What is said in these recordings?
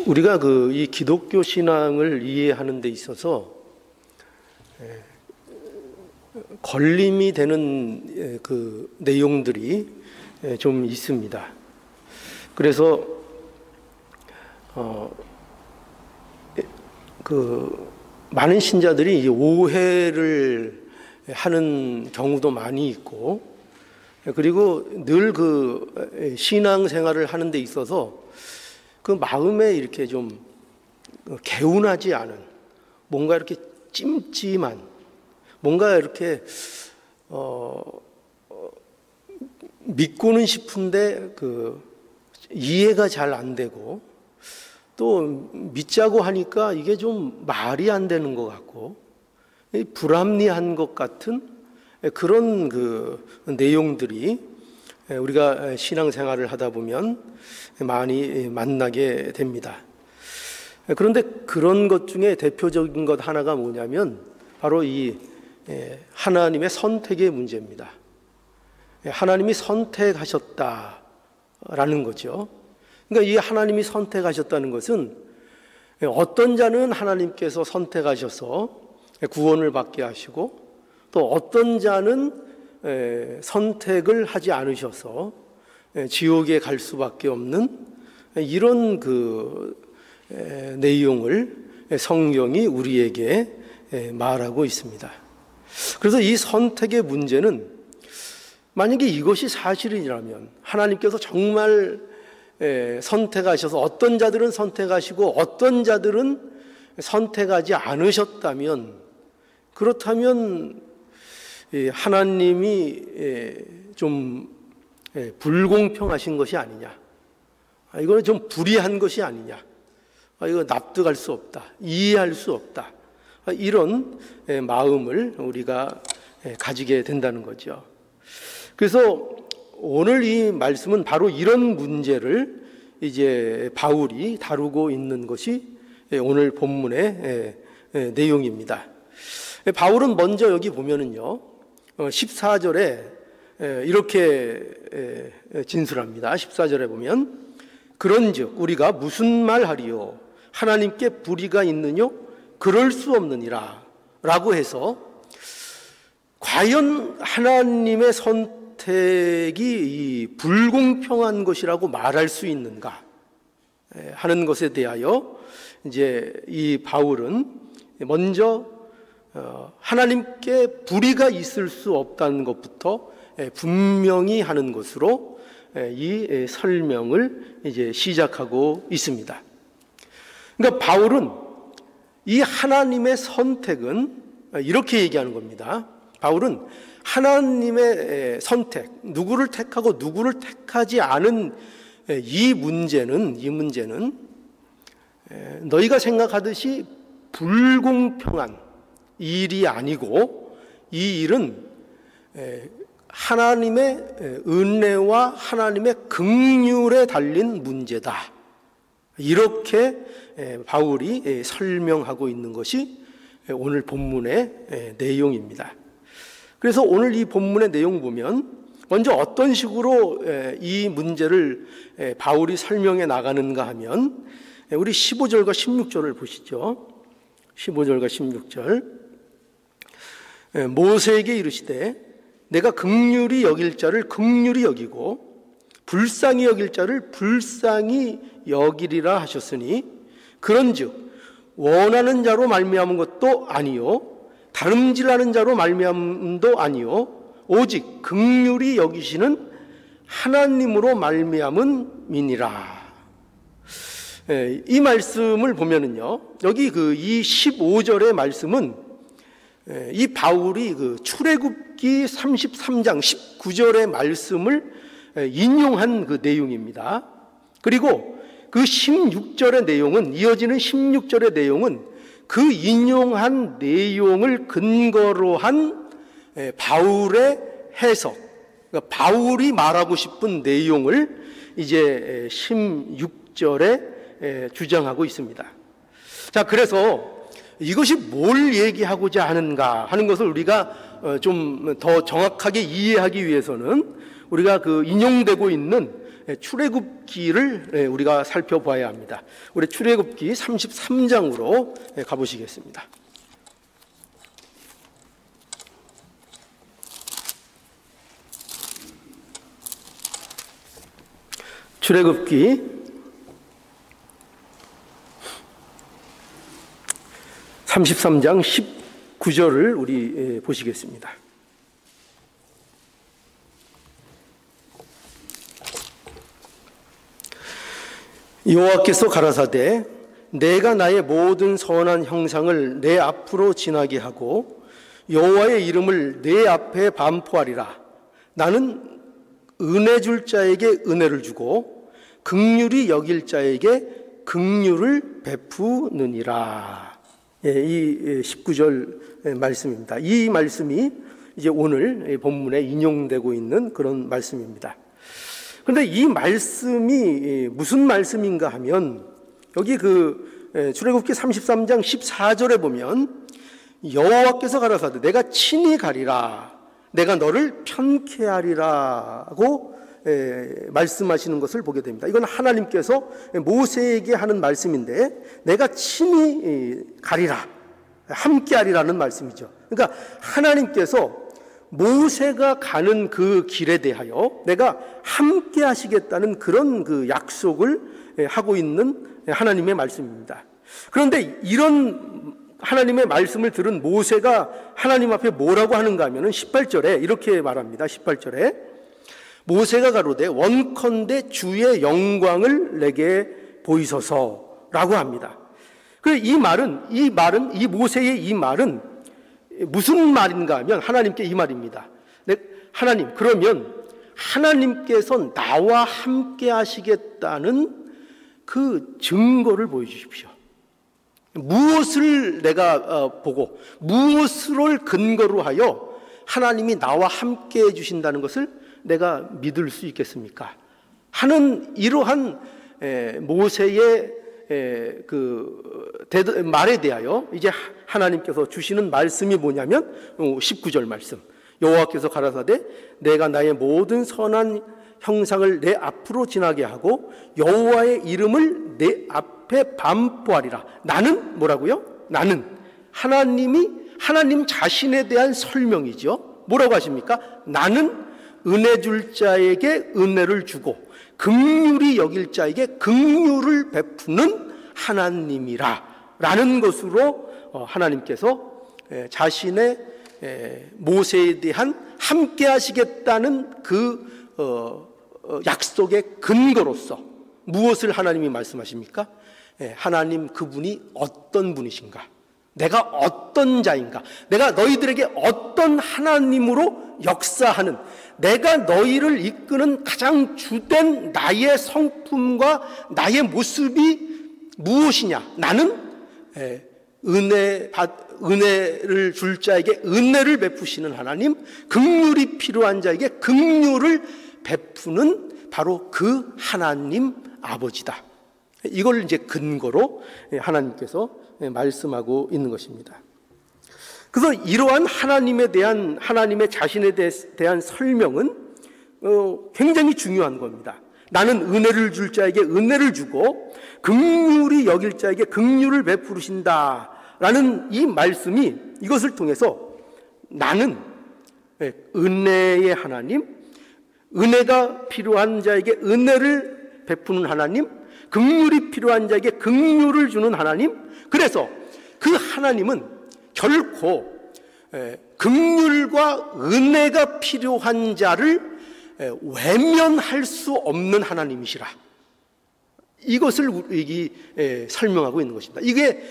우리가 이 기독교 신앙을 이해하는 데 있어서 걸림이 되는 그 내용들이 좀 있습니다. 그래서 많은 신자들이 오해를 하는 경우도 많이 있고, 그리고 늘 신앙생활을 하는 데 있어서 그 마음에 이렇게 좀 개운하지 않은, 뭔가 이렇게 찜찜한, 뭔가 이렇게 믿고는 싶은데 이해가 잘 안 되고, 또 믿자고 하니까 이게 좀 말이 안 되는 것 같고 불합리한 것 같은 그런 내용들이 우리가 신앙생활을 하다 보면 많이 만나게 됩니다. 그런데 그런 것 중에 대표적인 것 하나가 뭐냐면 바로 이 하나님의 선택의 문제입니다. 하나님이 선택하셨다라는 거죠. 그러니까 이 하나님이 선택하셨다는 것은 어떤 자는 하나님께서 선택하셔서 구원을 받게 하시고, 또 어떤 자는 선택을 하지 않으셔서 지옥에 갈 수밖에 없는 이런 내용을 성경이 우리에게 말하고 있습니다. 그래서 이 선택의 문제는, 만약에 이것이 사실이라면 하나님께서 정말 선택하셔서 어떤 자들은 선택하시고 어떤 자들은 선택하지 않으셨다면, 그렇다면 하나님이 좀 불공평하신 것이 아니냐, 이거는 좀 불의한 것이 아니냐, 이거 납득할 수 없다, 이해할 수 없다, 이런 마음을 우리가 가지게 된다는 거죠. 그래서 오늘 이 말씀은 바로 이런 문제를 이제 바울이 다루고 있는 것이 오늘 본문의 내용입니다. 바울은 먼저 여기 보면은요, 14절에 이렇게 진술합니다. 14절에 보면, 그런즉 우리가 무슨 말하리요? 하나님께 불의가 있느뇨? 그럴 수 없느니라 라고 해서, 과연 하나님의 선택이 불공평한 것이라고 말할 수 있는가 하는 것에 대하여 이제 이 바울은 먼저 하나님께 불의가 있을 수 없다는 것부터 분명히 하는 것으로 이 설명을 이제 시작하고 있습니다. 그러니까 바울은 이 하나님의 선택은 이렇게 얘기하는 겁니다. 바울은 하나님의 선택, 누구를 택하고 누구를 택하지 않은 이 문제는 너희가 생각하듯이 불공평한 일이 아니고, 이 일은 하나님의 은혜와 하나님의 긍휼에 달린 문제다, 이렇게 바울이 설명하고 있는 것이 오늘 본문의 내용입니다. 그래서 오늘 이 본문의 내용 보면 먼저 어떤 식으로 이 문제를 바울이 설명해 나가는가 하면, 우리 15절과 16절을 보시죠. 15절과 16절. 모세에게 이르시되 내가 긍휼히 여길 자를 긍휼히 여기고 불쌍히 여길 자를 불쌍히 여기리라 하셨으니, 그런즉 원하는 자로 말미암은 것도 아니요 다름질하는 자로 말미암음도 아니요 오직 긍휼히 여기시는 하나님으로 말미암은 민이라. 이 말씀을 보면은요, 여기 이 15절의 말씀은 이 바울이 출애굽기 33장 19절의 말씀을 인용한 그 내용입니다. 그리고 그 16절의 내용은, 이어지는 16절의 내용은 그 인용한 내용을 근거로 한 바울의 해석, 그러니까 바울이 말하고 싶은 내용을 이제 16절에 주장하고 있습니다. 자, 그래서 이것이 뭘 얘기하고자 하는가 하는 것을 우리가 좀 더 정확하게 이해하기 위해서는 우리가 인용되고 있는 출애굽기를 우리가 살펴봐야 합니다. 우리 출애굽기 33장으로 가보시겠습니다. 출애굽기 33장 19절을 우리 보시겠습니다. 여호와께서 가라사대 내가 나의 모든 선한 형상을 내 앞으로 지나게 하고 여호와의 이름을 내 앞에 반포하리라. 나는 은혜 줄 자에게 은혜를 주고 긍휼히 여길 자에게 긍휼을 베푸느니라. 이 19절 말씀입니다. 이 말씀이 이제 오늘 본문에 인용되고 있는 그런 말씀입니다. 그런데 이 말씀이 무슨 말씀인가 하면 여기 출애굽기 33장 14절에 보면 여호와께서 가라사대 내가 친히 가리라 내가 너를 편케 하리라고 말씀하시는 것을 보게 됩니다. 이건 하나님께서 모세에게 하는 말씀인데 내가 친히 가리라 함께 하리라는 말씀이죠. 그러니까 하나님께서 모세가 가는 그 길에 대하여 내가 함께 하시겠다는 그런 그 약속을 하고 있는 하나님의 말씀입니다. 그런데 이런 하나님의 말씀을 들은 모세가 하나님 앞에 뭐라고 하는가 하면 18절에 이렇게 말합니다. 18절에 모세가 가로되 원컨대 주의 영광을 내게 보이소서라고 합니다. 이 모세의 이 말은 무슨 말인가 하면 하나님께 이 말입니다. 하나님, 그러면 하나님께서 나와 함께 하시겠다는 그 증거를 보여주십시오. 무엇을 내가 보고 무엇을 근거로 하여 하나님이 나와 함께 해주신다는 것을 내가 믿을 수 있겠습니까? 하는 이러한 모세의 말에 대하여 이제 하나님께서 주시는 말씀이 뭐냐면 19절 말씀. 여호와께서 가라사대 내가 나의 모든 선한 형상을 내 앞으로 지나게 하고 여호와의 이름을 내 앞에 반포하리라. 나는 뭐라고요? 나는 하나님 자신에 대한 설명이죠. 뭐라고 하십니까? 나는 은혜 줄 자에게 은혜를 주고 긍휼히 여길 자에게 긍휼을 베푸는 하나님이라 라는 것으로 하나님께서 자신의 모세에 대한 함께 하시겠다는 그 약속의 근거로서 무엇을 하나님이 말씀하십니까? 하나님 그분이 어떤 분이신가? 내가 어떤 자인가? 내가 너희들에게 어떤 하나님으로 역사하는, 내가 너희를 이끄는 가장 주된 나의 성품과 나의 모습이 무엇이냐? 나는 은혜를 줄 자에게 은혜를 베푸시는 하나님, 긍휼이 필요한 자에게 긍휼을 베푸는 바로 그 하나님 아버지다. 이걸 이제 근거로 하나님께서 말씀하고 있는 것입니다. 그래서 이러한 하나님의 자신에 대한 설명은 굉장히 중요한 겁니다. 나는 은혜를 줄 자에게 은혜를 주고 긍휼히 여길 자에게 긍휼을 베푸신다라는 이 말씀이, 이것을 통해서 나는 은혜의 하나님, 은혜가 필요한 자에게 은혜를 베푸는 하나님, 긍휼이 필요한 자에게 긍휼을 주는 하나님, 그래서 그 하나님은 결코 긍휼과 은혜가 필요한 자를 외면할 수 없는 하나님이시라. 이것을 우리에게 설명하고 있는 것입니다. 이게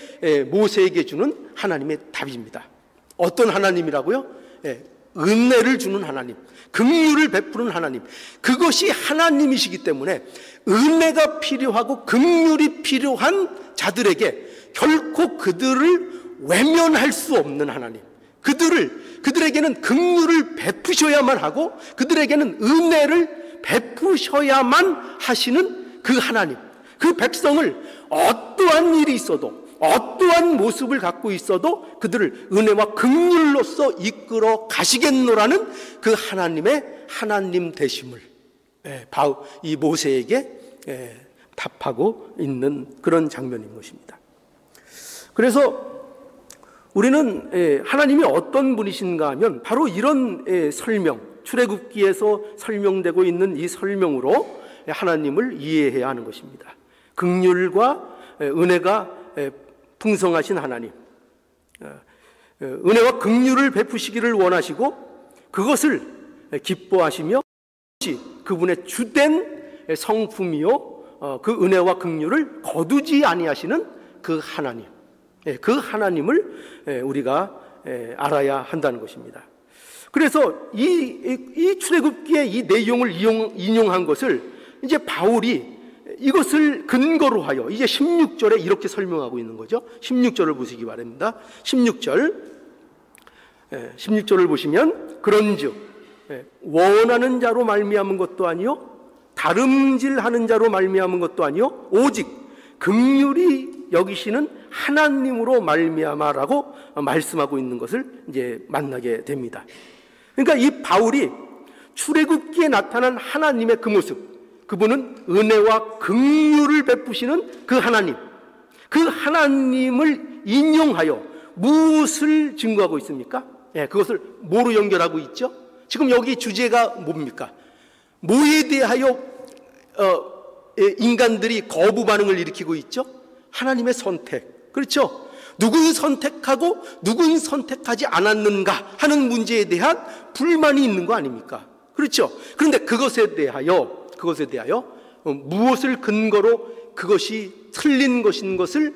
모세에게 주는 하나님의 답입니다. 어떤 하나님이라고요? 은혜를 주는 하나님, 긍휼을 베푸는 하나님, 그것이 하나님이시기 때문에 은혜가 필요하고 긍휼이 필요한 자들에게 결코 그들을 외면할 수 없는 하나님, 그들에게는 긍휼을 베푸셔야만 하고 그들에게는 은혜를 베푸셔야만 하시는 그 하나님, 그 백성을 어떠한 일이 있어도, 어떠한 모습을 갖고 있어도 그들을 은혜와 긍휼로서 이끌어 가시겠노라는 그 하나님의 하나님 되심을 이 모세에게 답하고 있는 그런 장면인 것입니다. 그래서 우리는 하나님이 어떤 분이신가 하면 바로 이런 설명, 출애굽기에서 설명되고 있는 이 설명으로 하나님을 이해해야 하는 것입니다. 긍휼과 은혜가 풍성하신 하나님, 은혜와 긍휼을 베푸시기를 원하시고 그것을 기뻐하시며 그분의 주된 성품이요 그 은혜와 긍휼을 거두지 아니하시는 그 하나님, 그 하나님을 우리가 알아야 한다는 것입니다. 그래서 이 출애굽기의 이 내용을 인용한 것을 이제 바울이 이것을 근거로 하여 이제 16절에 이렇게 설명하고 있는 거죠. 16절을 보시기 바랍니다. 16절을 보시면 그런즉 원하는 자로 말미암은 것도 아니요 다름질하는 자로 말미암은 것도 아니요 오직 긍휼히 여기시는 하나님으로 말미암아라고 말씀하고 있는 것을 이제 만나게 됩니다. 그러니까 이 바울이 출애굽기에 나타난 하나님의 그 모습, 그분은 은혜와 긍휼을 베푸시는 그 하나님, 그 하나님을 인용하여 무엇을 증거하고 있습니까? 그것을 뭐로 연결하고 있죠? 지금 여기 주제가 뭡니까? 뭐에 대하여 인간들이 거부 반응을 일으키고 있죠? 하나님의 선택. 그렇죠? 누군 선택하고 누군 선택하지 않았는가 하는 문제에 대한 불만이 있는 거 아닙니까? 그렇죠? 그런데 그것에 대하여 무엇을 근거로 그것이 틀린 것인 것을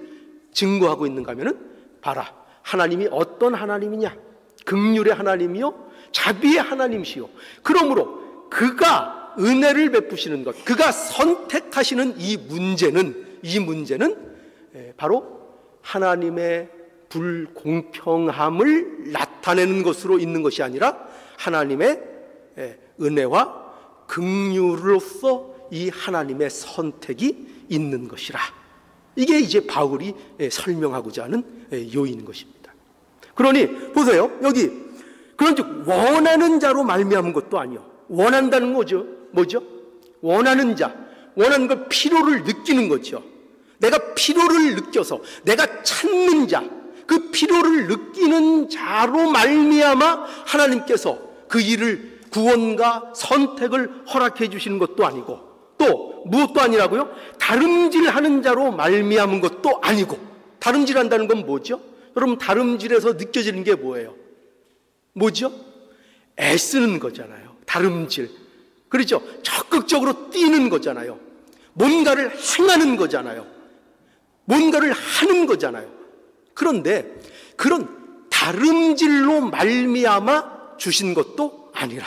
증거하고 있는가 하면은 봐라, 하나님이 어떤 하나님이냐? 긍휼의 하나님이요 자비의 하나님이시요 그러므로 그가 은혜를 베푸시는 것, 그가 선택하시는 이 문제는 바로 하나님의 불공평함을 나타내는 것으로 있는 것이 아니라 하나님의 은혜와 긍휼로서 이 하나님의 선택이 있는 것이라. 이게 이제 바울이 설명하고자 하는 요인인 것입니다. 그러니 보세요. 여기 그런즉 원하는 자로 말미암은 것도 아니요. 원한다는 거죠. 뭐죠? 원하는 자. 원하는 걸 필요를 느끼는 거죠. 내가 필요를 느껴서 내가 찾는 자, 그 필요를 느끼는 자로 말미암아 하나님께서 그 일을 구원과 선택을 허락해 주시는 것도 아니고 또 무엇도 아니라고요? 다름질하는 자로 말미암은 것도 아니고. 다름질한다는 건 뭐죠? 여러분, 다름질에서 느껴지는 게 뭐예요? 뭐죠? 애쓰는 거잖아요. 다름질. 그렇죠? 적극적으로 뛰는 거잖아요. 뭔가를 행하는 거잖아요. 뭔가를 하는 거잖아요. 그런데 그런 다름질로 말미암아 주신 것도 아니라,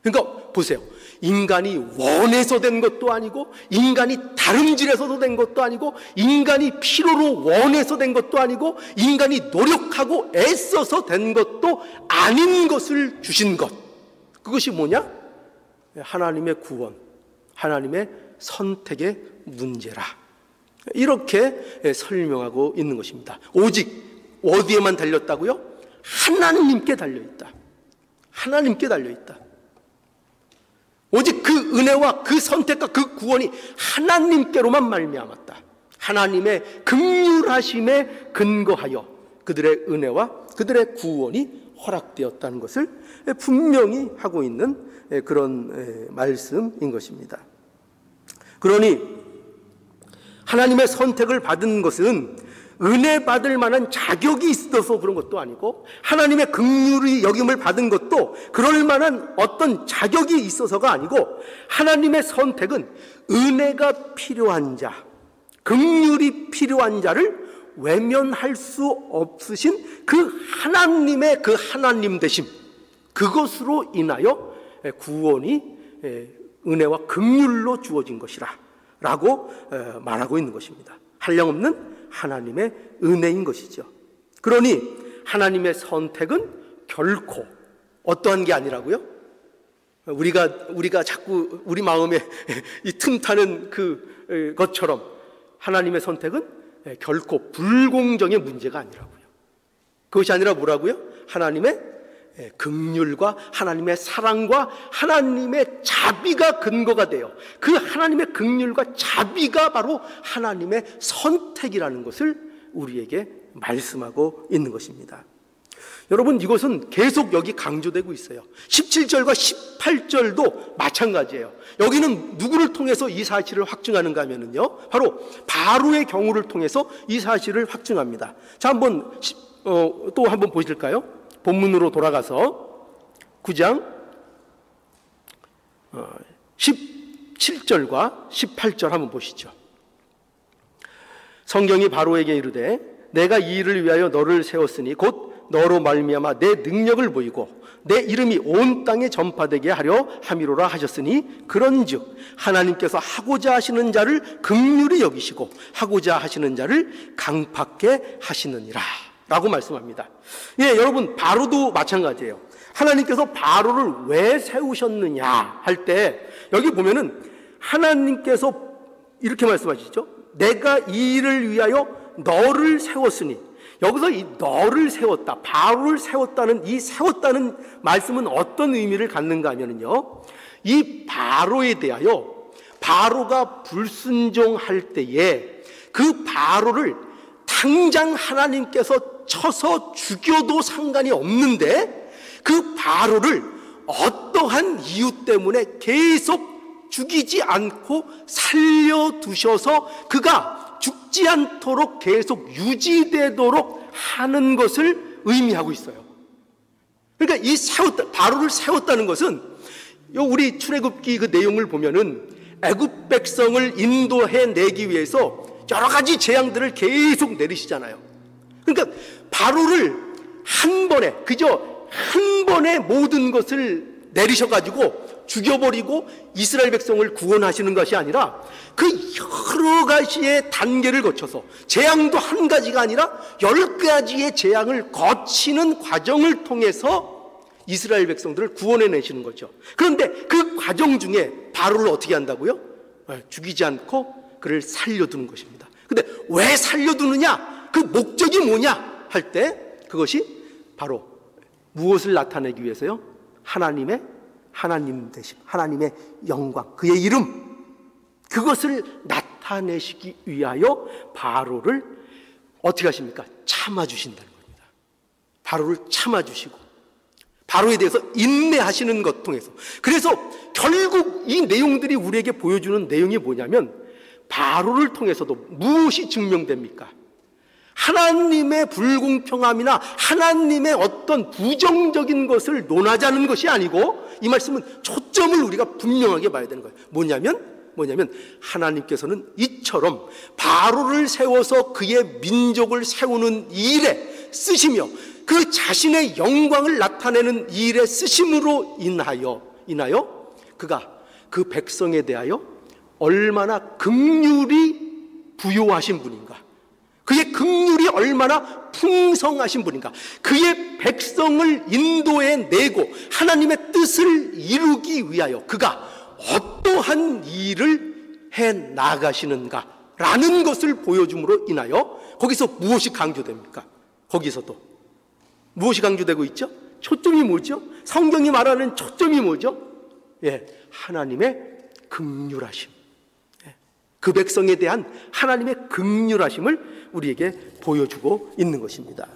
그러니까 보세요. 인간이 원해서 된 것도 아니고 인간이 다름질해서도 된 것도 아니고 인간이 필요로 원해서 된 것도 아니고 인간이 노력하고 애써서 된 것도 아닌 것을 주신 것, 그것이 뭐냐? 하나님의 구원, 하나님의 선택의 문제라. 이렇게 설명하고 있는 것입니다. 오직 어디에만 달렸다고요? 하나님께 달려있다. 하나님께 달려있다. 오직 그 은혜와 그 선택과 그 구원이 하나님께로만 말미암았다. 하나님의 긍휼하심에 근거하여 그들의 은혜와 그들의 구원이 허락되었다는 것을 분명히 하고 있는 그런 말씀인 것입니다. 그러니 하나님의 선택을 받은 것은 은혜 받을 만한 자격이 있어서 그런 것도 아니고 하나님의 긍휼이 여김을 받은 것도 그럴 만한 어떤 자격이 있어서가 아니고 하나님의 선택은 은혜가 필요한 자, 긍휼이 필요한 자를 외면할 수 없으신 그 하나님의 그 하나님 되심, 그것으로 인하여 구원이 은혜와 긍휼로 주어진 것이라 라고 말하고 있는 것입니다. 한량없는 하나님의 은혜인 것이죠. 그러니 하나님의 선택은 결코 어떠한 게 아니라고요? 우리가 자꾸 우리 마음에 이 틈타는 그 것처럼 하나님의 선택은 결코 불공정의 문제가 아니라고요. 그것이 아니라 뭐라고요? 하나님의 긍휼과 하나님의 사랑과 하나님의 자비가 근거가 돼요. 그 하나님의 긍휼과 자비가 바로 하나님의 선택이라는 것을 우리에게 말씀하고 있는 것입니다. 여러분, 이것은 계속 여기 강조되고 있어요. 17절과 18절도 마찬가지예요. 여기는 누구를 통해서 이 사실을 확증하는가 하면요, 바로 바로의 경우를 통해서 이 사실을 확증합니다. 자, 한번 또 한번 보실까요? 본문으로 돌아가서 9장 17절과 18절 한번 보시죠. 성경이 바로에게 이르되 내가 이 일을 위하여 너를 세웠으니 곧 너로 말미암아 내 능력을 보이고 내 이름이 온 땅에 전파되게 하려 함이로라 하셨으니 그런즉 하나님께서 하고자 하시는 자를 긍휼히 여기시고 하고자 하시는 자를 강팍게 하시느니라 라고 말씀합니다. 예, 여러분, 바로도 마찬가지예요. 하나님께서 바로를 왜 세우셨느냐 할 때 여기 보면은 하나님께서 이렇게 말씀하시죠. 내가 이 일을 위하여 너를 세웠으니, 여기서 이 너를 세웠다, 바로를 세웠다는 이 세웠다는 말씀은 어떤 의미를 갖는가 하면요, 이 바로에 대하여 바로가 불순종할 때에 그 바로를 당장 하나님께서 쳐서 죽여도 상관이 없는데 그 바로를 어떠한 이유 때문에 계속 죽이지 않고 살려두셔서 그가 죽지 않도록 계속 유지되도록 하는 것을 의미하고 있어요. 그러니까 이 바로를 세웠다는 것은 우리 출애굽기 그 내용을 보면은 애굽 백성을 인도해 내기 위해서 여러 가지 재앙들을 계속 내리시잖아요. 그러니까 바로를 한 번에, 그저 한 번에 모든 것을 내리셔가지고 죽여버리고 이스라엘 백성을 구원하시는 것이 아니라 그 여러 가지의 단계를 거쳐서 재앙도 한 가지가 아니라 10가지의 재앙을 거치는 과정을 통해서 이스라엘 백성들을 구원해내시는 거죠. 그런데 그 과정 중에 바로를 어떻게 한다고요? 죽이지 않고 그를 살려두는 것입니다. 근데 왜 살려두느냐? 그 목적이 뭐냐? 할 때 그것이 바로 무엇을 나타내기 위해서요? 하나님 되심, 하나님의 영광, 그의 이름, 그것을 나타내시기 위하여 바로를 어떻게 하십니까? 참아주신다는 겁니다. 바로를 참아주시고 바로에 대해서 인내하시는 것 통해서. 그래서 결국 이 내용들이 우리에게 보여주는 내용이 뭐냐면 바로를 통해서도 무엇이 증명됩니까? 하나님의 불공평함이나 하나님의 어떤 부정적인 것을 논하자는 것이 아니고 이 말씀은 초점을 우리가 분명하게 봐야 되는 거예요. 뭐냐면 하나님께서는 이처럼 바로를 세워서 그의 민족을 세우는 일에 쓰시며 그 자신의 영광을 나타내는 일에 쓰심으로 인하여 그가 그 백성에 대하여 얼마나 긍휼이 부요하신 분인가, 그의 긍휼이 얼마나 풍성하신 분인가, 그의 백성을 인도해 내고 하나님의 뜻을 이루기 위하여 그가 어떠한 일을 해 나가시는가라는 것을 보여줌으로 인하여 거기서 무엇이 강조됩니까? 거기서도 무엇이 강조되고 있죠? 초점이 뭐죠? 성경이 말하는 초점이 뭐죠? 예, 하나님의 긍휼하심, 그 백성에 대한 하나님의 긍휼하심을 우리에게 보여주고 있는 것입니다.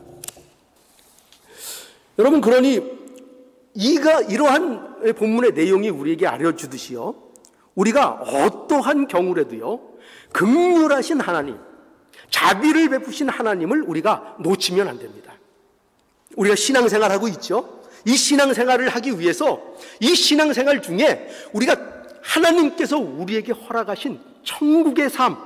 여러분, 그러니 이러한 본문의 내용이 우리에게 알려주듯이요, 우리가 어떠한 경우라도요 긍휼하신 하나님, 자비를 베푸신 하나님을 우리가 놓치면 안 됩니다. 우리가 신앙생활하고 있죠. 이 신앙생활을 하기 위해서 이 신앙생활 중에 우리가 하나님께서 우리에게 허락하신 천국의 삶,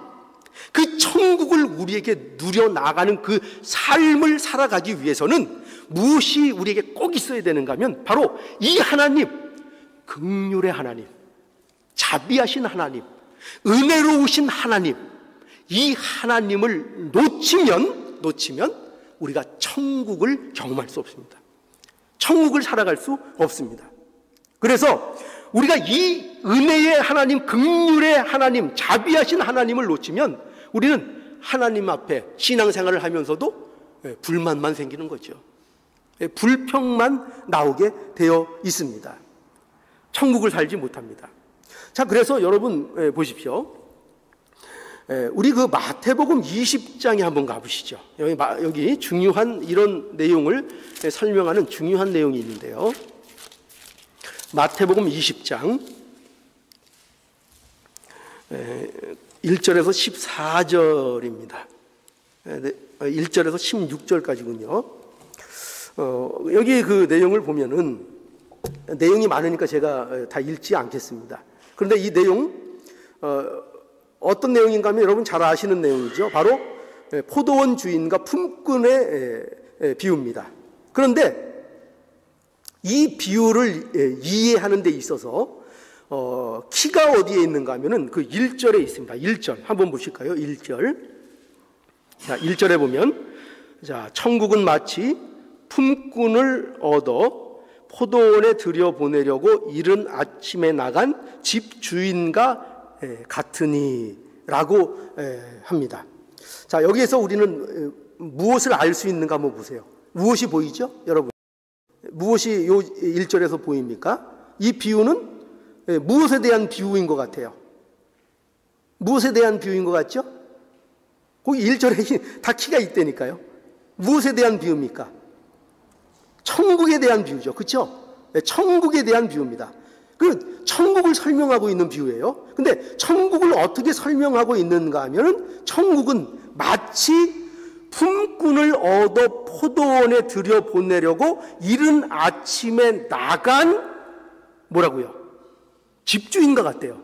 그 천국을 우리에게 누려나가는 그 삶을 살아가기 위해서는 무엇이 우리에게 꼭 있어야 되는가 하면 바로 이 하나님, 긍휼의 하나님, 자비하신 하나님, 은혜로우신 하나님, 이 하나님을 놓치면 우리가 천국을 경험할 수 없습니다. 천국을 살아갈 수 없습니다. 그래서 우리가 이 은혜의 하나님, 긍휼의 하나님, 자비하신 하나님을 놓치면 우리는 하나님 앞에 신앙생활을 하면서도 불만만 생기는 거죠. 불평만 나오게 되어 있습니다. 천국을 살지 못합니다. 자, 그래서 여러분 보십시오. 우리 그 마태복음 20장에 한번 가보시죠. 여기 중요한 이런 내용을 설명하는 중요한 내용이 있는데요. 마태복음 20장 1절에서 14절입니다. 1절에서 16절까지군요. 여기 그 내용을 보면은 내용이 많으니까 제가 다 읽지 않겠습니다. 그런데 이 내용 어떤 내용인가 하면 여러분 잘 아시는 내용이죠. 바로 포도원 주인과 품꾼의 비유입니다. 그런데 이 비유를 이해하는 데 있어서 키가 어디에 있는가 하면은 그 1절에 있습니다. 1절 한번 보실까요? 1절. 자, 1절에 보면 자, 천국은 마치 품꾼을 얻어 포도원에 들여보내려고 이른 아침에 나간 집 주인과 같으니 라고 합니다. 자, 여기에서 우리는 무엇을 알 수 있는가 한번 보세요. 무엇이 보이죠? 여러분, 무엇이 요 1절에서 보입니까? 이 비유는 무엇에 대한 비유인 것 같아요? 무엇에 대한 비유인 것 같죠? 거기 1절에 다 키가 있다니까요. 무엇에 대한 비유입니까? 천국에 대한 비유죠. 그렇죠? 천국에 대한 비유입니다. 그 천국을 설명하고 있는 비유예요. 근데 천국을 어떻게 설명하고 있는가 하면은 천국은 마치 품꾼을 얻어 포도원에 들여보내려고 이른 아침에 나간 뭐라고요? 집주인과 같대요.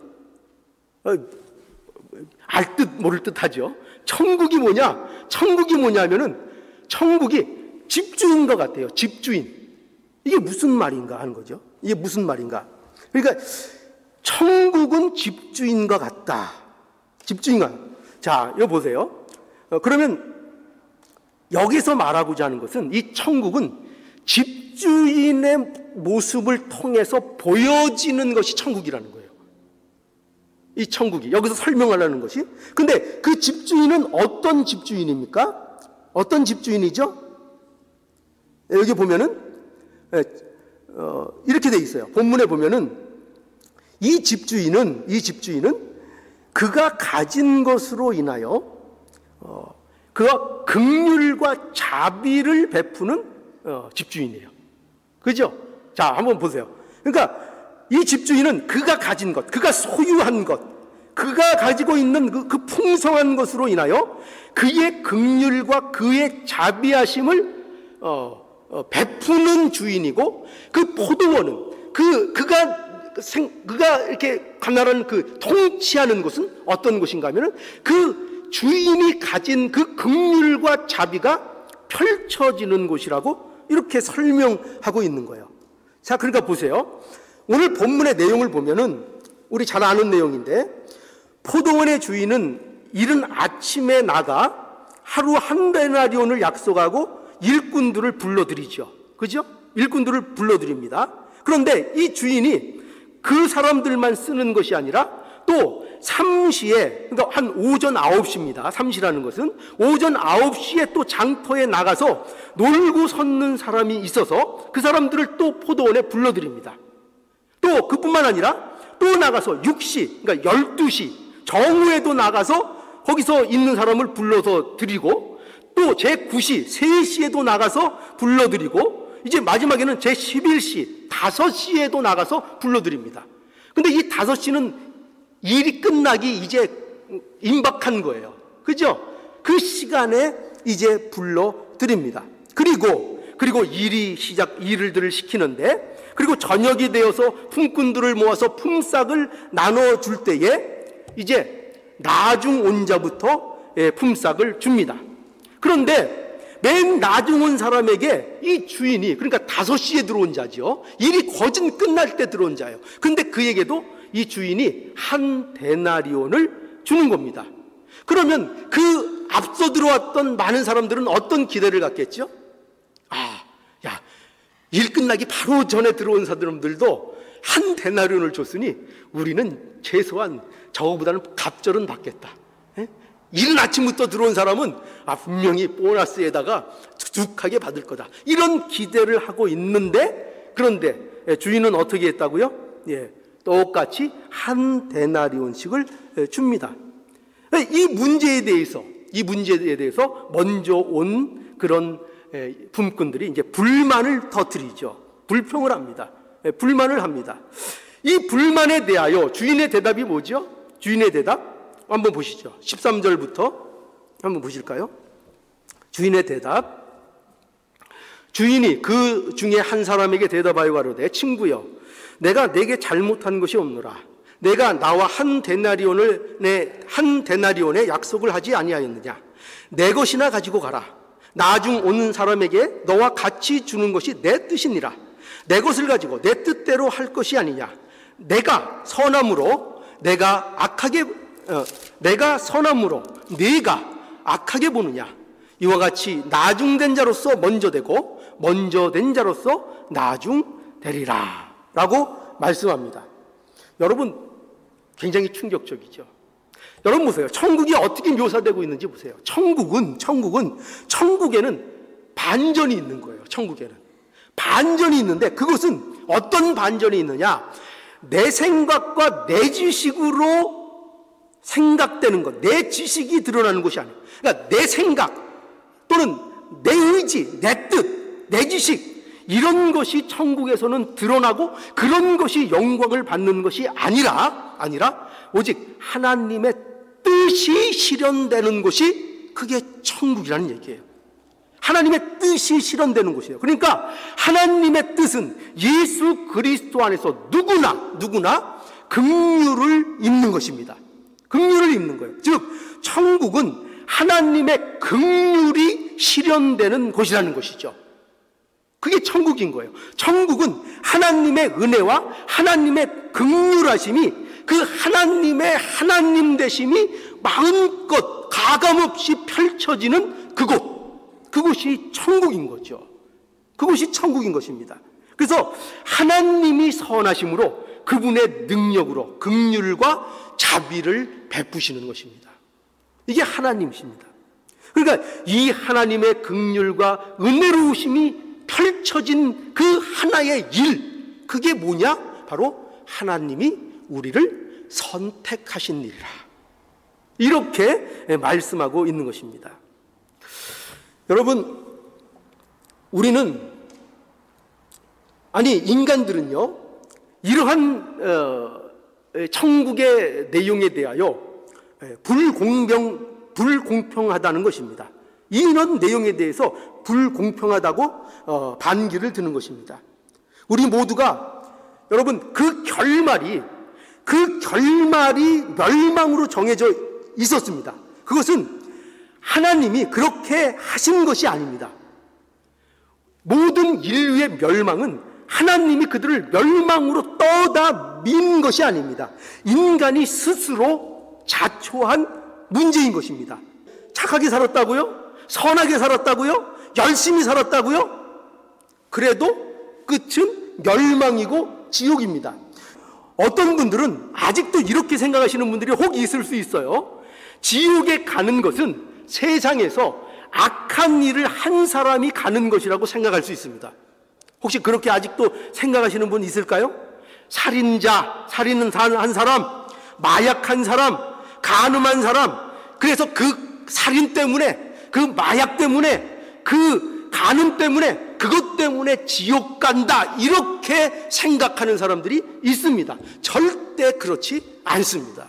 알 듯 모를 듯 하죠. 천국이 뭐냐? 천국이 뭐냐면은 천국이 집주인과 같아요. 집주인. 이게 무슨 말인가 하는 거죠. 이게 무슨 말인가? 그러니까 천국은 집주인과 같다. 집주인과. 자, 이거 보세요. 그러면 여기서 말하고자 하는 것은 이 천국은 집주인의 모습을 통해서 보여지는 것이 천국이라는 거예요. 이 천국이 여기서 설명하려는 것이. 근데 그 집주인은 어떤 집주인입니까? 어떤 집주인이죠? 여기 보면은 이렇게 돼 있어요. 본문에 보면은 이 집주인은 그가 가진 것으로 인하여 그가 긍휼과 자비를 베푸는 집주인이에요. 그죠? 자, 한번 보세요. 그러니까 이 집주인은 그가 가진 것, 그가 소유한 것, 그가 가지고 있는 그 풍성한 것으로 인하여 그의 긍휼과 그의 자비하심을 베푸는 주인이고, 그 포도원은 그가 이렇게 가나란 그 통치하는 곳은 어떤 곳인가 하면은 그 주인이 가진 그 긍휼과 자비가 펼쳐지는 곳이라고 이렇게 설명하고 있는 거예요. 자, 그러니까 보세요. 오늘 본문의 내용을 보면은 우리 잘 아는 내용인데, 포도원의 주인은 이른 아침에 나가 하루 한 데나리온을 약속하고 일꾼들을 불러들이죠. 그죠? 일꾼들을 불러들입니다. 그런데 이 주인이 그 사람들만 쓰는 것이 아니라 또 3시에, 그러니까 한 오전 9시입니다. 3시라는 것은 오전 9시에 또 장터에 나가서 놀고 섰는 사람이 있어서 그 사람들을 또 포도원에 불러들입니다. 또 그뿐만 아니라 또 나가서 6시, 그러니까 12시 정오에도 나가서 거기서 있는 사람을 불러서 드리고, 또 제9시 3시에도 나가서 불러드리고, 이제 마지막에는 제11시 5시에도 나가서 불러드립니다. 근데 이 5시는 일이 끝나기 이제 임박한 거예요. 그죠? 그 시간에 이제 불러드립니다. 그리고 일들을 시키는데, 그리고 저녁이 되어서 품꾼들을 모아서 품삯을 나눠줄 때에 이제 나중 온 자부터 품삯을 줍니다. 그런데 맨 나중 온 사람에게 이 주인이, 그러니까 5시에 들어온 자죠. 일이 거진 끝날 때 들어온 자예요. 근데 그에게도 이 주인이 한 데나리온을 주는 겁니다. 그러면 그 앞서 들어왔던 많은 사람들은 어떤 기대를 갖겠죠? 일 끝나기 바로 전에 들어온 사람들도 한 데나리온을 줬으니 우리는 최소한 저거보다는 갑절은 받겠다. 이른 아침부터 들어온 사람은 분명히 보너스에다가 두둑하게 받을 거다, 이런 기대를 하고 있는데, 그런데 주인은 어떻게 했다고요? 똑같이 한 데나리온씩을 줍니다. 이 문제에 대해서 먼저 온 그런 품꾼들이 이제 불만을 터뜨리죠. 불평을 합니다. 불만을 합니다. 이 불만에 대하여 주인의 대답이 뭐죠? 주인의 대답 한번 보시죠. 13절부터 한번 보실까요? 주인의 대답. 주인이 그 중에 한 사람에게 대답하여 가로되, 친구여, 내가 내게 잘못한 것이 없노라. 내가 나와 한 데나리온의 약속을 하지 아니하였느냐? 내 것이나 가지고 가라. 나중 오는 사람에게 너와 같이 주는 것이 내 뜻이니라. 내 것을 가지고 내 뜻대로 할 것이 아니냐? 내가 선함으로 네가 악하게 보느냐? 이와 같이 나중된 자로서 먼저 되고 먼저 된 자로서 나중되리라 라고 말씀합니다. 여러분, 굉장히 충격적이죠. 여러분 보세요. 천국이 어떻게 묘사되고 있는지 보세요. 천국에는 반전이 있는 거예요. 천국에는 반전이 있는데, 그것은 어떤 반전이 있느냐? 내 생각과 내 지식으로 생각되는 것, 내 지식이 드러나는 것이 아니에요. 그러니까 내 생각 또는 내 의지, 내 뜻, 내 지식, 이런 것이 천국에서는 드러나고 그런 것이 영광을 받는 것이 아니라 오직 하나님의 뜻이 실현되는 것이, 그게 천국이라는 얘기예요. 하나님의 뜻이 실현되는 곳이에요. 그러니까 하나님의 뜻은 예수 그리스도 안에서 누구나 긍휼을 입는 것입니다. 긍휼을 입는 거예요. 즉 천국은 하나님의 긍휼이 실현되는 곳이라는 것이죠. 그게 천국인 거예요. 천국은 하나님의 은혜와 하나님의 긍휼하심이, 그 하나님의 하나님 되심이 마음껏 가감없이 펼쳐지는 그곳이 천국인 거죠. 그것이 천국인 것입니다. 그래서 하나님이 선하심으로 그분의 능력으로 긍휼과 자비를 베푸시는 것입니다. 이게 하나님이십니다. 그러니까 이 하나님의 긍휼과 은혜로우심이 펼쳐진 그 하나의 일, 그게 뭐냐? 바로 하나님이 우리를 선택하신 일이라, 이렇게 말씀하고 있는 것입니다. 여러분, 인간들은요, 이러한 천국의 내용에 대하여 불공평하다는 것입니다. 이런 내용에 대해서 불공평하다고 반기를 드는 것입니다. 우리 모두가, 여러분, 그 결말이 멸망으로 정해져 있었습니다. 그것은 하나님이 그렇게 하신 것이 아닙니다. 모든 인류의 멸망은 하나님이 그들을 멸망으로 떠다 민 것이 아닙니다. 인간이 스스로 자초한 문제인 것입니다. 착하게 살았다고요? 선하게 살았다고요? 열심히 살았다고요? 그래도 끝은 멸망이고 지옥입니다. 어떤 분들은 아직도 이렇게 생각하시는 분들이 혹 있을 수 있어요. 지옥에 가는 것은 세상에서 악한 일을 한 사람이 가는 것이라고 생각할 수 있습니다. 혹시 그렇게 아직도 생각하시는 분 있을까요? 살인자, 살인한 사람, 마약한 사람, 간음한 사람, 그래서 그 살인 때문에, 그 마약 때문에, 그 간음 때문에, 그것 때문에 지옥 간다, 이렇게 생각하는 사람들이 있습니다. 절대 그렇지 않습니다.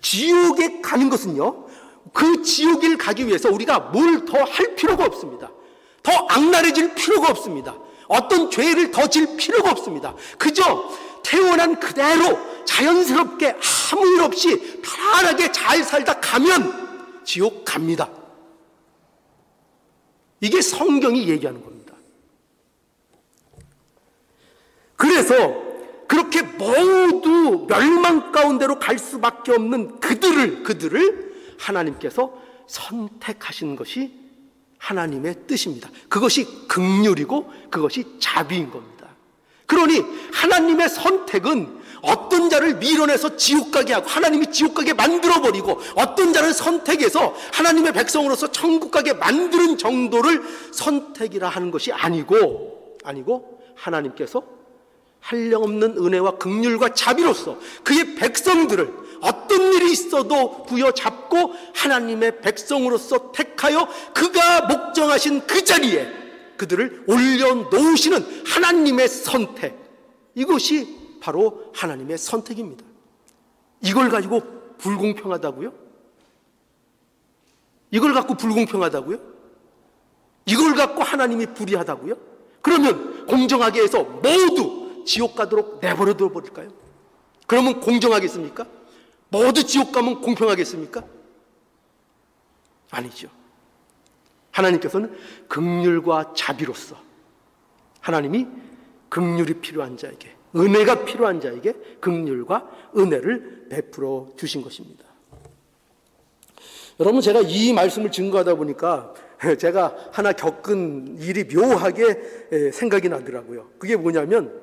지옥에 가는 것은요, 그 지옥을 가기 위해서 우리가 뭘 더 할 필요가 없습니다. 더 악랄해질 필요가 없습니다. 어떤 죄를 더 질 필요가 없습니다. 그저 태어난 그대로 자연스럽게 아무 일 없이 편안하게 잘 살다 가면 지옥 갑니다. 이게 성경이 얘기하는 겁니다. 그래서 그렇게 모두 멸망 가운데로 갈 수밖에 없는 그들을 하나님께서 선택하신 것이 하나님의 뜻입니다. 그것이 긍휼이고 그것이 자비인 겁니다. 그러니 하나님의 선택은 어떤 자를 밀어내서 지옥 가게 하고 하나님이 지옥 가게 만들어버리고 어떤 자를 선택해서 하나님의 백성으로서 천국 가게 만드는 정도를 선택이라 하는 것이 아니고 하나님께서 한량없는 은혜와 긍휼과 자비로서 그의 백성들을 어떤 일이 있어도 부여잡고 하나님의 백성으로서 택하여 그가 목정하신 그 자리에 그들을 올려놓으시는 하나님의 선택, 이것이 바로 하나님의 선택입니다. 이걸 가지고 불공평하다고요? 이걸 갖고 불공평하다고요? 이걸 갖고 하나님이 불의하다고요? 그러면 공정하게 해서 모두 지옥 가도록 내버려 둬 버릴까요? 그러면 공정하겠습니까? 모두 지옥 가면 공평하겠습니까? 아니죠. 하나님께서는 긍휼과 자비로서 하나님이 긍휼이 필요한 자에게, 은혜가 필요한 자에게 긍휼과 은혜를 베풀어 주신 것입니다. 여러분, 제가 이 말씀을 증거하다 보니까 제가 하나 겪은 일이 묘하게 생각이 나더라고요. 그게 뭐냐면,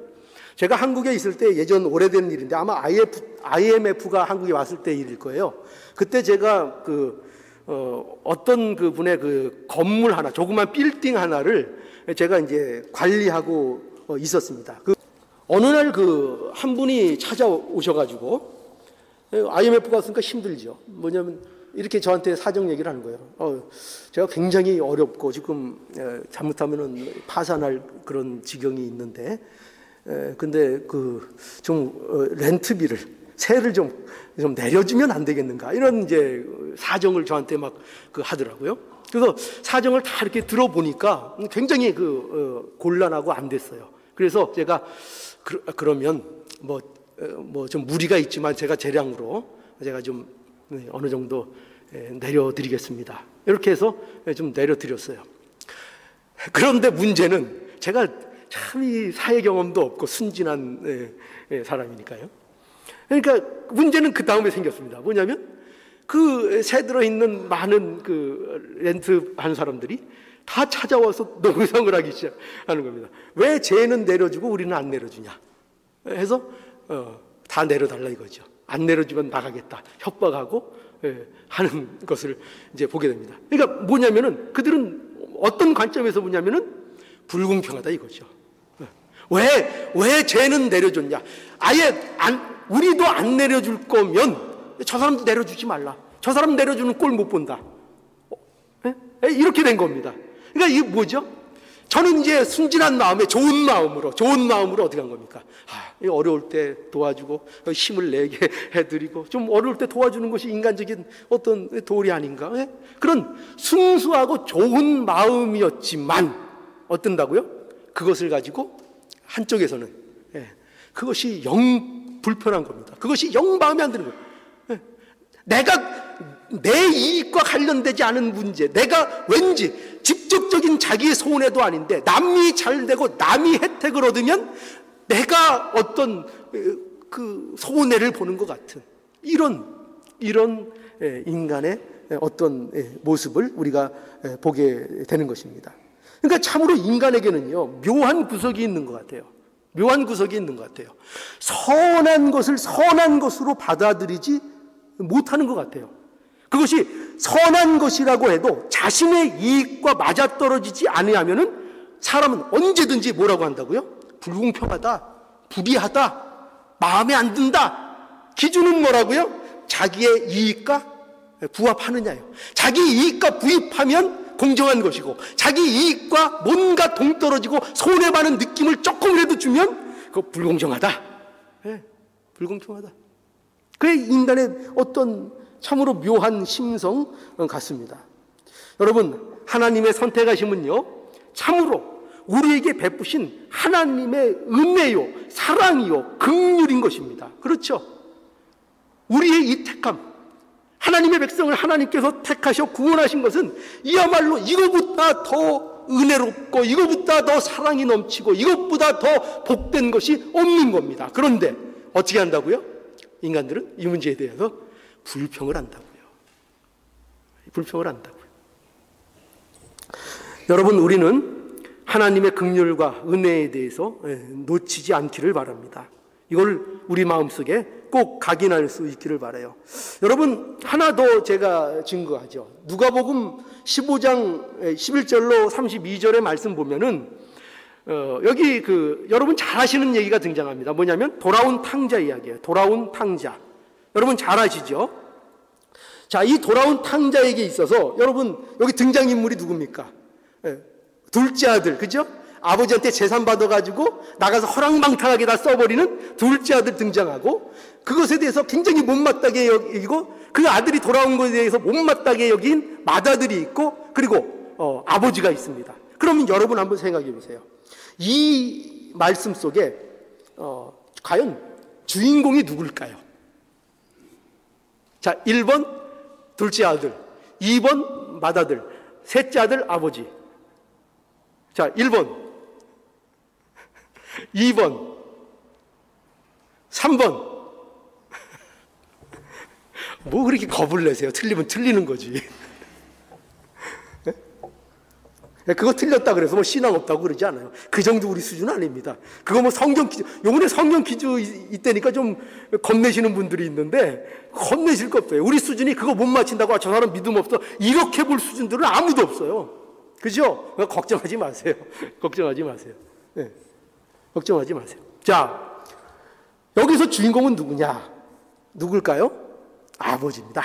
제가 한국에 있을 때 예전 오래된 일인데 아마 IMF가 한국에 왔을 때 일일 거예요. 그때 제가 어떤 그분의 그 건물 하나, 조그만 빌딩 하나를 제가 이제 관리하고 있었습니다. 어느 날 한 분이 찾아오셔가지고, IMF가 왔으니까 힘들죠. 뭐냐면 이렇게 저한테 사정 얘기를 하는 거예요. 제가 굉장히 어렵고 지금 잘못하면은 파산할 그런 지경이 있는데, 근데 렌트비를, 세를 좀 내려주면 안 되겠는가, 이런 이제 사정을 저한테 막 하더라고요. 그래서 사정을 다 이렇게 들어보니까 굉장히 곤란하고 안 됐어요. 그래서 제가 그러면 좀 무리가 있지만 제가 재량으로 제가 좀 어느 정도 내려드리겠습니다. 이렇게 해서 좀 내려드렸어요. 그런데 문제는 제가 참 이 사회 경험도 없고 순진한 사람이니까요. 그러니까 문제는 그 다음에 생겼습니다. 뭐냐면 새 들어있는 많은 렌트 한 사람들이 다 찾아와서 농성을 하기 시작하는 겁니다. 왜 쟤는 내려주고 우리는 안 내려주냐 해서 다 내려달라 이거죠. 안 내려주면 나가겠다 협박하고 하는 것을 이제 보게 됩니다. 그러니까 뭐냐면은 그들은 어떤 관점에서 보냐면은 불공평하다 이거죠. 왜 쟤는 내려줬냐? 아예 우리도 안 내려줄 거면 저 사람도 내려주지 말라. 저 사람 내려주는 꼴 못 본다. 이렇게 된 겁니다. 그러니까 이게 뭐죠? 저는 이제 순진한 마음에 좋은 마음으로 어떻게 한 겁니까? 어려울 때 도와주고 힘을 내게 해드리고 좀 어려울 때 도와주는 것이 인간적인 어떤 도리 아닌가? 그런 순수하고 좋은 마음이었지만 어떤다고요? 그것을 가지고 한쪽에서는 그것이 영 불편한 겁니다. 그것이 영 마음에 안 드는 거예요. 내가 내 이익과 관련되지 않은 문제, 내가 왠지 직접적인 자기의 손해도 아닌데 남이 잘 되고 남이 혜택을 얻으면 내가 어떤 손해를 보는 것 같은 이런 인간의 어떤 모습을 우리가 보게 되는 것입니다. 그러니까 참으로 인간에게는요, 묘한 구석이 있는 것 같아요. 선한 것을 선한 것으로 받아들이지 못하는 것 같아요. 그것이 선한 것이라고 해도 자신의 이익과 맞아떨어지지 않으면은 사람은 언제든지 뭐라고 한다고요? 불공평하다, 불의하다, 마음에 안 든다. 기준은 뭐라고요? 자기의 이익과 부합하느냐요. 자기 이익과 부합하면 공정한 것이고 자기 이익과 뭔가 동떨어지고 손해받는 느낌을 조금이라도 주면 그거 불공정하다. 불공평하다. 그게 인간의 어떤 참으로 묘한 심성 같습니다. 여러분, 하나님의 선택하심은요, 참으로 우리에게 베푸신 하나님의 은혜요, 사랑이요, 긍휼인 것입니다. 그렇죠? 우리의 이 택함, 하나님의 백성을 하나님께서 택하셔 구원하신 것은 이야말로 이것보다 더 은혜롭고 이것보다 더 사랑이 넘치고 이것보다 더 복된 것이 없는 겁니다. 그런데 어떻게 한다고요? 인간들은 이 문제에 대해서 불평을 한다고요. 여러분, 우리는 하나님의 긍휼과 은혜에 대해서 놓치지 않기를 바랍니다. 이걸 우리 마음속에 꼭 각인할 수 있기를 바라요. 여러분, 하나 더 제가 증거하죠. 누가복음 15장 11절로 32절의 말씀 보면은 여기 여러분 잘 아시는 얘기가 등장합니다. 뭐냐면 돌아온 탕자 이야기예요. 돌아온 탕자. 여러분 잘 아시죠? 자, 이 돌아온 탕자에게 있어서 여러분 여기 등장인물이 누굽니까? 둘째 아들, 그죠? 아버지한테 재산 받아가지고 나가서 허랑방탕하게 다 써버리는 둘째 아들 등장하고, 그것에 대해서 굉장히 못마땅하게 여기고 그 아들이 돌아온 것에 대해서 못마땅하게 여긴 맏아들이 있고, 그리고 아버지가 있습니다. 그러면 여러분 한번 생각해 보세요. 이 말씀 속에 과연 주인공이 누굴까요? 자, 1번 둘째 아들, 2번 맏아들, 셋째 아들 아버지. 자, 1번, 2번, 3번. 뭐 그렇게 겁을 내세요? 틀리면 틀리는 거지. 그거 틀렸다 그래서 뭐 신앙 없다고 그러지 않아요. 그 정도 우리 수준 아닙니다. 그거 뭐 성경 퀴즈, 요번에 성경 퀴즈 이때니까 좀 겁내시는 분들이 있는데, 겁내실 거 없어요. 우리 수준이 그거 못 맞힌다고 저 사람 믿음 없어, 이렇게 볼 수준들은 아무도 없어요. 그죠? 걱정하지 마세요. 걱정하지 마세요. 네. 걱정하지 마세요. 자, 여기서 주인공은 누구냐? 누굴까요? 아버지입니다.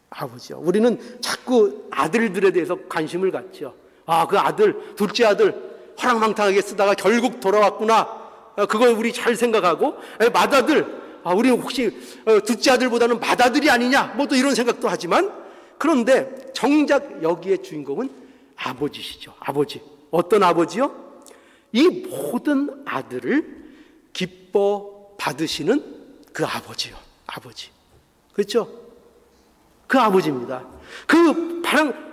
아버지요. 우리는 자꾸 아들들에 대해서 관심을 갖죠. 아, 그 아들, 둘째 아들 허랑방탕하게 쓰다가 결국 돌아왔구나. 그걸 우리 잘 생각하고, 맏아들, 우리 혹시 둘째 아들보다는 맏아들이 아니냐? 뭐 또 이런 생각도 하지만, 그런데 정작 여기에 주인공은 아버지시죠. 아버지. 어떤 아버지요? 이 모든 아들을 기뻐 받으시는 그 아버지요. 아버지. 그렇죠? 그 아버지입니다. 그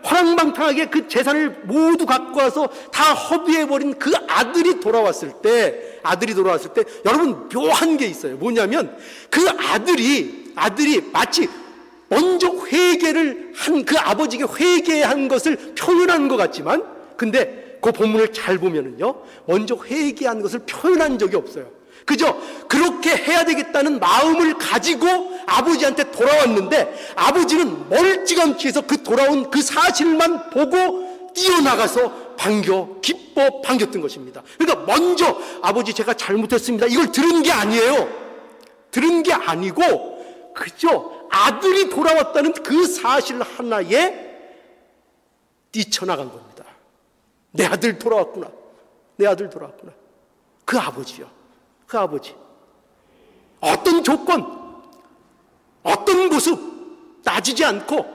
허랑방탕하게 그 재산을 모두 갖고 와서 다 허비해버린 그 아들이 돌아왔을 때, 여러분 묘한 게 있어요. 뭐냐면 그 아들이 마치 먼저 회개를 한 그 아버지에게 회개한 것을 표현한 것 같지만, 근데 그 본문을 잘 보면은요, 먼저 회개한 것을 표현한 적이 없어요. 그죠? 그렇게 해야 되겠다는 마음을 가지고 아버지한테 돌아왔는데, 아버지는 멀찌감치 해서 그 돌아온 그 사실만 보고 뛰어나가서 기뻐 반겼던 것입니다. 그러니까 먼저 아버지 제가 잘못했습니다, 이걸 들은 게 아니에요. 들은 게 아니고 그죠? 아들이 돌아왔다는 그 사실 하나에 뛰쳐나간 겁니다. 내 아들 돌아왔구나. 그 아버지요. 그 아버지. 어떤 조건, 어떤 모습 따지지 않고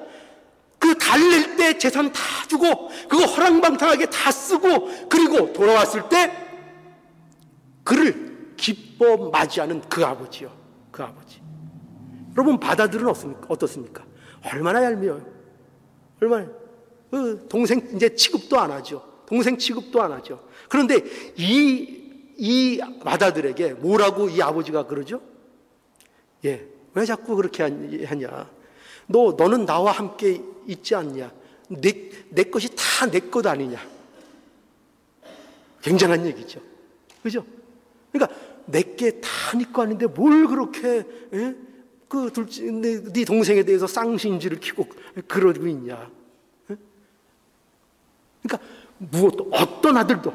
그 달랠 때 재산 다 주고 그거 허랑방탕하게 다 쓰고, 그리고 돌아왔을 때 그를 기뻐 맞이하는 그 아버지요. 그 아버지. 여러분, 맏아들은 어떻습니까? 얼마나 얄미워요. 얼마나. 동생 이제 취급도 안 하죠. 그런데 이 맏아들에게 뭐라고 이 아버지가 그러죠? 예, 왜 자꾸 그렇게 하냐? 너는 나와 함께 있지 않냐? 내 것이 다 내 것 아니냐? 굉장한 얘기죠. 그죠? 그러니까 내게 다 네 거 아닌데 뭘 그렇게 네 동생에 대해서 쌍심지를 키고 그러고 있냐? 그러니까 무엇도, 어떤 아들도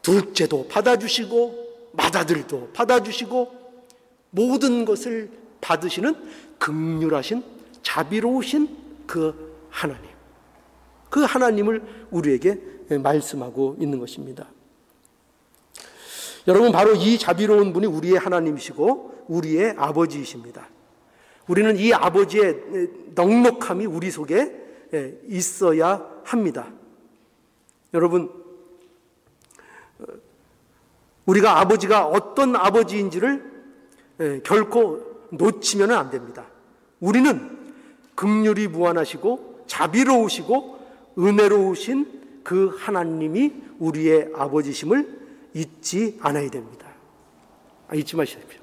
둘째도 받아주시고 맏아들도 받아주시고 모든 것을 받으시는 긍휼하신 자비로우신 그 하나님, 그 하나님을 우리에게 말씀하고 있는 것입니다. 여러분, 바로 이 자비로운 분이 우리의 하나님이시고 우리의 아버지이십니다. 우리는 이 아버지의 넉넉함이 우리 속에 있어야 합니다. 여러분, 우리가 아버지가 어떤 아버지인지를 결코 놓치면 안 됩니다. 우리는 긍휼이 무한하시고 자비로우시고 은혜로우신 그 하나님이 우리의 아버지심을 잊지 않아야 됩니다. 잊지 마십시오.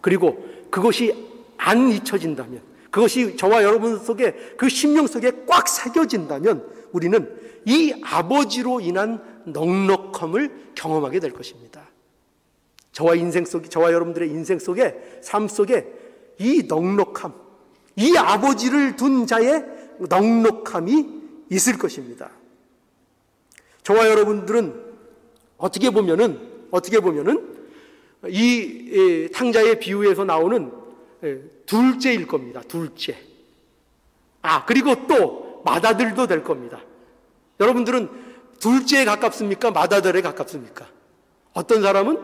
그리고 그것이 안 잊혀진다면, 그것이 저와 여러분 속에, 그 심령 속에 꽉 새겨진다면 우리는 이 아버지로 인한 넉넉함을 경험하게 될 것입니다. 저와 여러분들의 인생 속에, 삶 속에 이 넉넉함, 이 아버지를 둔 자의 넉넉함이 있을 것입니다. 저와 여러분들은 어떻게 보면은 이 탕자의 비유에서 나오는 둘째일 겁니다. 둘째. 그리고 또 맏아들도 될 겁니다. 여러분들은 둘째에 가깝습니까? 맏아들에 가깝습니까? 어떤 사람은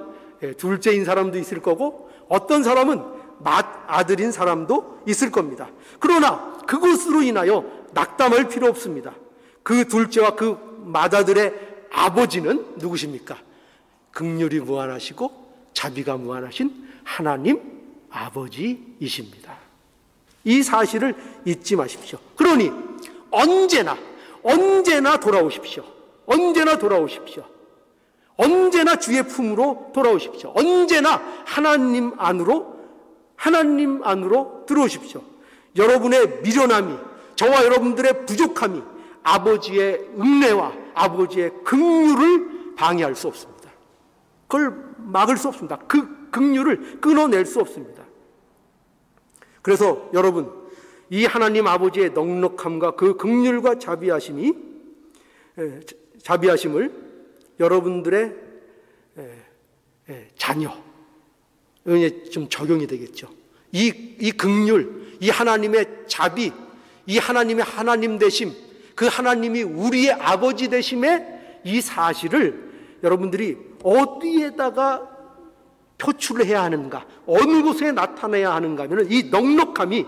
둘째인 사람도 있을 거고, 어떤 사람은 맏아들인 사람도 있을 겁니다. 그러나 그것으로 인하여 낙담할 필요 없습니다. 그 둘째와 그 맏아들의 아버지는 누구십니까? 긍휼이 무한하시고 자비가 무한하신 하나님 아버지이십니다. 이 사실을 잊지 마십시오. 그러니 언제나 돌아오십시오. 언제나 주의 품으로 돌아오십시오. 언제나 하나님 안으로 들어오십시오. 여러분의 미련함이, 저와 여러분들의 부족함이 아버지의 은혜와 아버지의 긍휼을 방해할 수 없습니다. 그걸 막을 수 없습니다. 그 긍휼을 끊어낼 수 없습니다. 그래서 여러분, 이 하나님 아버지의 넉넉함과 그 긍휼과 자비하심을 여러분들의 자녀, 좀 적용이 되겠죠. 이 긍휼, 이 하나님의 자비, 이 하나님의 하나님 되심, 그 하나님이 우리의 아버지 되심의 이 사실을 여러분들이 어디에다가 표출을 해야 하는가, 어느 곳에 나타내야 하는가 하면 이 넉넉함이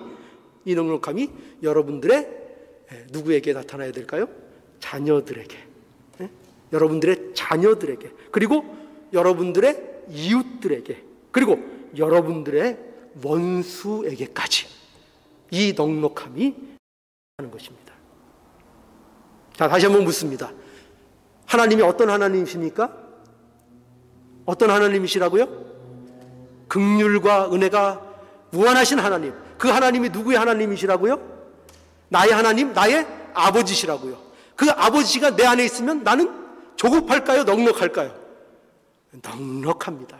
여러분들의 누구에게 나타나야 될까요? 자녀들에게, 여러분들의 자녀들에게, 그리고 여러분들의 이웃들에게, 그리고 여러분들의 원수에게까지 이 넉넉함이 하는 것입니다. 자, 다시 한번 묻습니다. 하나님이 어떤 하나님이십니까? 어떤 하나님이시라고요? 긍휼과 은혜가 무한하신 하나님. 그 하나님이 누구의 하나님이시라고요? 나의 하나님, 나의 아버지시라고요. 그 아버지가 내 안에 있으면 나는 조급할까요? 넉넉할까요? 넉넉합니다.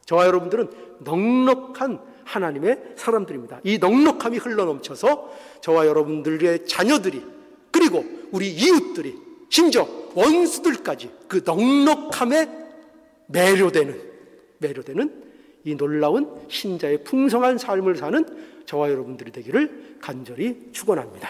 저와 여러분들은 넉넉한 하나님의 사람들입니다. 이 넉넉함이 흘러넘쳐서 저와 여러분들의 자녀들이, 그리고 우리 이웃들이, 심지어 원수들까지 그 넉넉함에 매료되는 이 놀라운 신자의 풍성한 삶을 사는 저와 여러분들이 되기를 간절히 축원합니다.